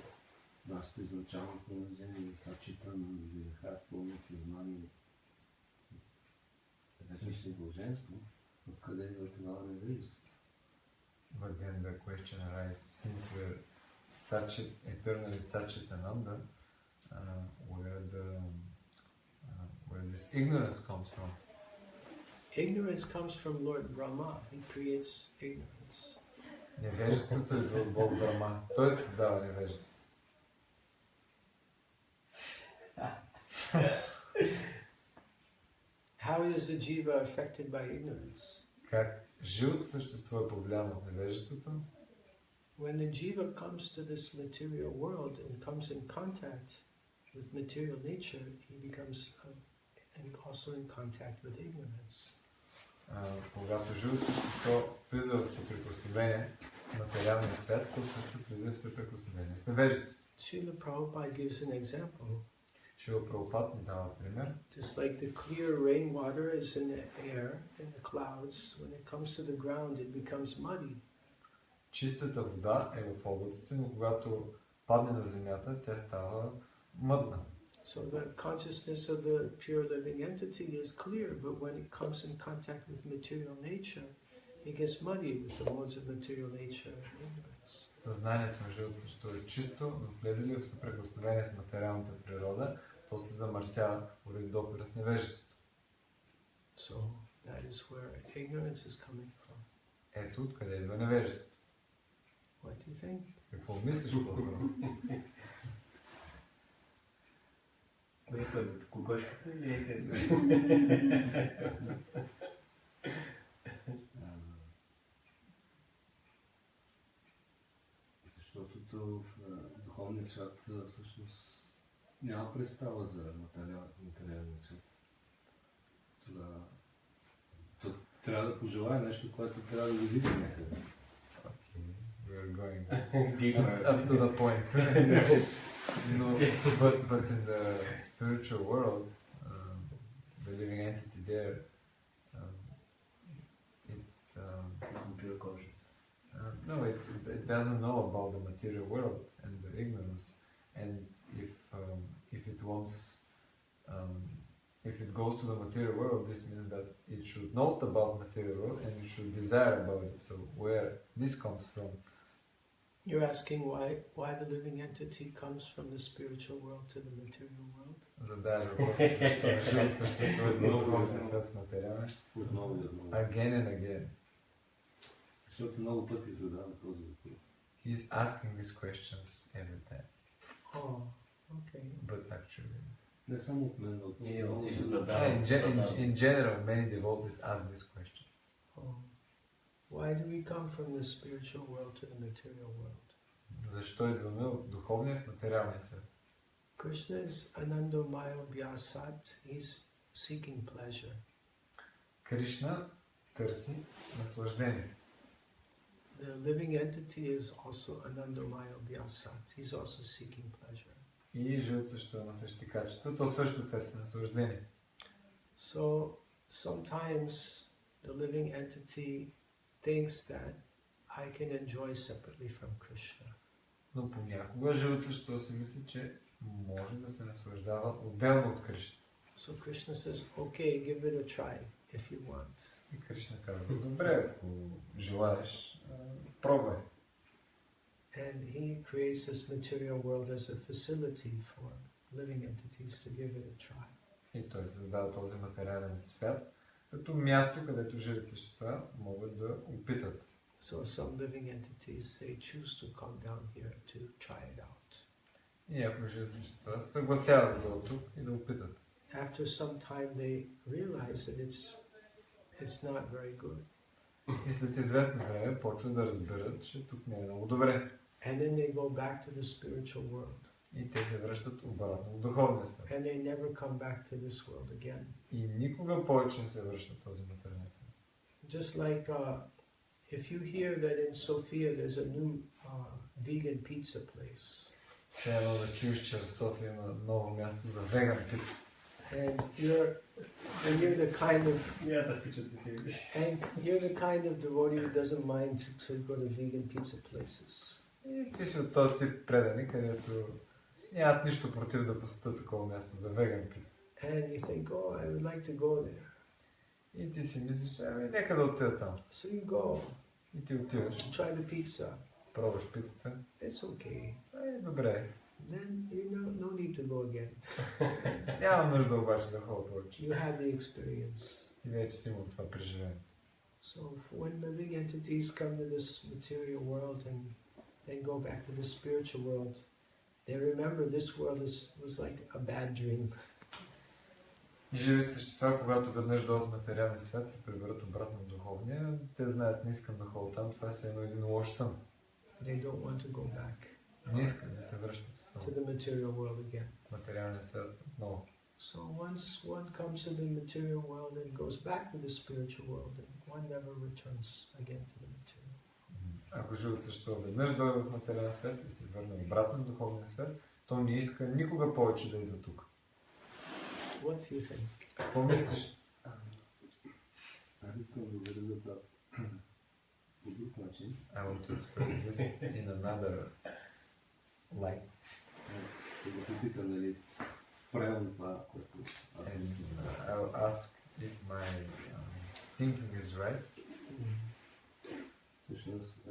Speaker 3: нашето изначално положение сачита на винаха пълно съзнание, вече блаженство, откъде идва това невежество?
Speaker 2: But then the question arises, since we're eternally Satchitananda, where this ignorance comes from?
Speaker 1: Ignorance comes from Lord Brahma. He creates ignorance.
Speaker 2: Невежеството идва от Бог Брахма. Той създава невежеството.
Speaker 1: How is the jiva affected by ignorance?
Speaker 2: Как живото същество е повлияно от невежеството?
Speaker 1: When the jiva comes to this material world and comes in contact with material nature, he becomes also in contact with ignorance.
Speaker 2: Когато живото същество влиза в съприкосновение с материалния свят, то също влиза в съприкосновение с невежеството.
Speaker 1: Srila Prabhupada gives an example.
Speaker 2: Шрила Прабхупад ни дава пример.
Speaker 1: Just like the clear rainwater is in the air, in the clouds, when it comes to the ground it becomes muddy.
Speaker 2: Чистата вода е в облаците, но когато падне на земята, тя става мъдна.
Speaker 1: So the consciousness of the pure living entity is clear, but when it comes in contact with material nature, it gets muddy with the modes of material nature and ignorance.
Speaker 2: Съзнанието на живото същество е чисто, но влезе ли в съприкосновение с материалната природа, то се замърсява поради допира с невежеството.
Speaker 1: So that is where ignorance is coming from.
Speaker 2: Ето откъде идва невежеството.
Speaker 1: What do you think?
Speaker 2: Какво мислиш по въпроса?
Speaker 4: Кокошката или яйцето?
Speaker 3: Защото в духовния свят всъщност няма представа за материалния свят. То трябва да пожелая нещо, което трябва да го видим някъде.
Speaker 2: Okay, we're going up to the point. No, but in the spiritual world, the living entity there, it's
Speaker 4: pure conscious.
Speaker 2: No, it doesn't know about the material world and the ignorance. And if it wants, if it goes to the material world, this means that it should know about material world and it should desire about it. So where this comes from?
Speaker 1: You're asking why the living entity comes from the spiritual world to the material world?
Speaker 2: Задаваш въпрос, защо живото същество е духовния свят в материалния?
Speaker 3: Отново и отново.
Speaker 2: Again and again.
Speaker 3: Защото много пъти задавам този въпрос.
Speaker 2: He's asking these questions every time.
Speaker 1: Oh, okay.
Speaker 2: But actually...
Speaker 3: Не само от мен, от
Speaker 4: Ние
Speaker 3: много
Speaker 4: си
Speaker 3: други.
Speaker 4: задаваме.
Speaker 2: In general, many devotees ask this question.
Speaker 1: Oh. Why do we come from the spiritual world to the material world?
Speaker 2: Защо идваме от духовния в материалния свят?
Speaker 1: Krishna is Anandamaya Vyasat. He's seeking pleasure.
Speaker 2: Кришна търси наслаждение.
Speaker 1: The living entity is also Anandamaya Vyasat. He's also seeking pleasure.
Speaker 2: И живото също има същи качества, то също търси наслаждение.
Speaker 1: So sometimes the living entity thinks that I can enjoy separately from Krishna.
Speaker 2: Но понякога живото същество си мисли, че може да се наслаждава отделно от Кришна.
Speaker 1: So Krishna says, okay, give it a try if you want.
Speaker 2: И Кришна казва, добре, ако желаеш, пробвай.
Speaker 1: And he creates this material world as a facility for living entities to give it a try.
Speaker 2: И той създава този материален свят като място, където живите същества могат да опитат.
Speaker 1: So some living entities, they choose to come down here to try it out.
Speaker 2: И някои живи същества се съгласяват да дойдат тук и да опитат.
Speaker 1: After some time they realize that it's not very good.
Speaker 2: И след известно време почват да разберат, че тук не е много добре.
Speaker 1: And then they go back to the spiritual world.
Speaker 2: И те се връщат обратно в духовния свят.
Speaker 1: And they never come back to this world again.
Speaker 2: И никога повече не се връщат този материален свят.
Speaker 1: Just like if you hear that in Sofia there's a new vegan pizza place.
Speaker 2: Все едно да чуеш, че в София има ново място за веган пица.
Speaker 1: And you're the kind of
Speaker 4: Yeah,
Speaker 1: and you're the kind of devotee who doesn't mind to go to vegan pizza places.
Speaker 2: И ти си от този тип предани, където нямат нищо против да посетят такова място за веган пица.
Speaker 1: And you think, oh, I would like to go there.
Speaker 2: И ти си мислиш, нека да отида там.
Speaker 1: So you go,
Speaker 2: И ти отиваш,
Speaker 1: try the pizza.
Speaker 2: пробваш пицата.
Speaker 1: It's okay.
Speaker 2: Добре.
Speaker 1: Then you no need to go again.
Speaker 2: Няма нужда обаче да ходя повече.
Speaker 1: You had the experience.
Speaker 2: Ти вече си имал това преживение.
Speaker 1: So when living entities come to this material world and then go back to the spiritual world, they remember this world was like a bad dream.
Speaker 2: Живите същества, когато веднъж дойдат в материалния свят, се приберат обратно в духовния, те знаят, не искам да ходя там, това е един лош сън.
Speaker 1: They don't want to go back.
Speaker 2: Не искам да се връщат
Speaker 1: To the material world again.
Speaker 2: в материалния свят отново.
Speaker 1: So once one comes to the material world and goes back to the spiritual world, and one never returns again to the material.
Speaker 2: Ако живото същество веднъж дойде в материалния свят и се върне обратно в духовния свят, то не иска никога повече да идва тук.
Speaker 1: What do you think?
Speaker 2: Какво мислиш?
Speaker 3: Аз искам да говоря за това по друг начин.
Speaker 2: I want to express this in another light.
Speaker 3: Ще го попитам, нали, правилно това, което аз
Speaker 2: And
Speaker 3: мисля.
Speaker 2: I'll ask if my thinking is right.
Speaker 3: Всъщност,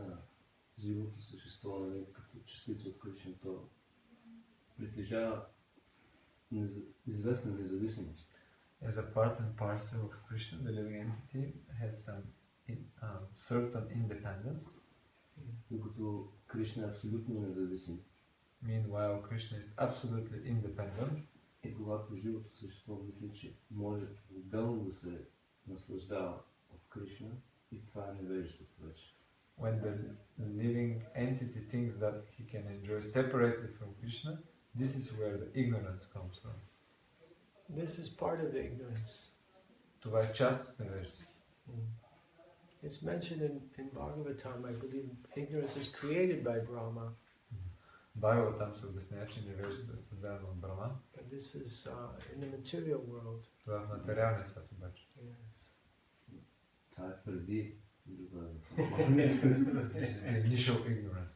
Speaker 3: живото същество, нали, като частица от Кришна, то притежава известна независимост.
Speaker 2: As a part and parcel of Krishna, the living entity has some certain independence.
Speaker 3: Докато Кришна е абсолютно независим.
Speaker 2: Meanwhile, Krishna is absolutely independent.
Speaker 3: И когато живото същество мисли, че може отделно да се наслаждава от Кришна, и това е невежеството вече.
Speaker 2: When the living entity thinks that he can enjoy separately from Krishna, this is where the ignorance comes from.
Speaker 1: This is part of the ignorance.
Speaker 2: Това е част от невежеството.
Speaker 1: It's mentioned in Bhagavatam, I believe ignorance is created by Brahma.
Speaker 2: Байбъл там се обяснява, че невежеството е създадено от Брахма.
Speaker 1: But this is in the material world.
Speaker 2: Това е в материалния свят обаче.
Speaker 1: Yes.
Speaker 3: Това е преди да бъде.
Speaker 2: This is the initial ignorance.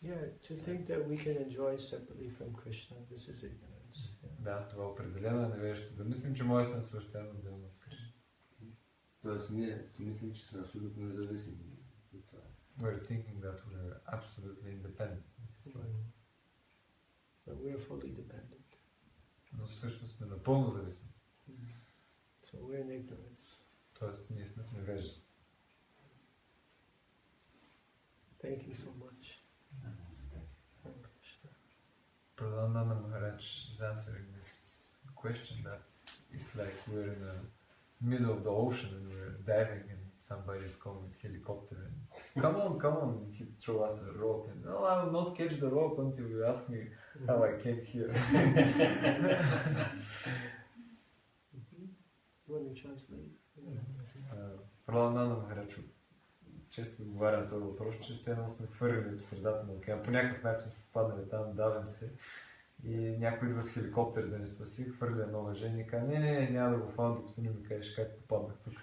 Speaker 1: Yeah, to think that we can enjoy separately from Krishna, this is ignorance. Yeah.
Speaker 2: Да, това определено е невежеството. Да мислим, че може да се наслаждаваме отделно от Кришна.
Speaker 3: Тоест ние си мислим, че сме абсолютно независими.
Speaker 2: We're thinking that we're absolutely independent.
Speaker 1: But we're fully dependent.
Speaker 2: Но всъщност сме напълно зависими.
Speaker 1: So we're in ignorance.
Speaker 2: Тоест ние сме в невежество.
Speaker 1: Thank you so much.
Speaker 2: Pradhananda Maharaj is answering this question that it's like we're in the middle of the ocean and we're diving and somebody is coming with helicopter and come on, he throw us a rope and no, I will not catch the rope until you ask me how I came here.
Speaker 1: You want to translate?
Speaker 2: Pradhananda Maharaj често отговаря на този въпрос, че все едно сме хвърлили по средата на океана. По някакъв начин сме попаднали там, давим се и някой идва с хеликоптер да ни спаси, хвърля едно мъже и ни казва, не, няма да го фана, докато не ми кажеш как попаднах тук.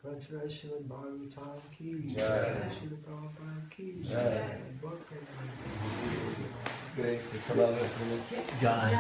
Speaker 1: Grunchara Srimad Bhagavatam ki
Speaker 2: Jai.
Speaker 1: Srila Prabhupada ki
Speaker 2: Jai.
Speaker 1: Jai.
Speaker 4: Grace, Екалавя.
Speaker 3: Jai.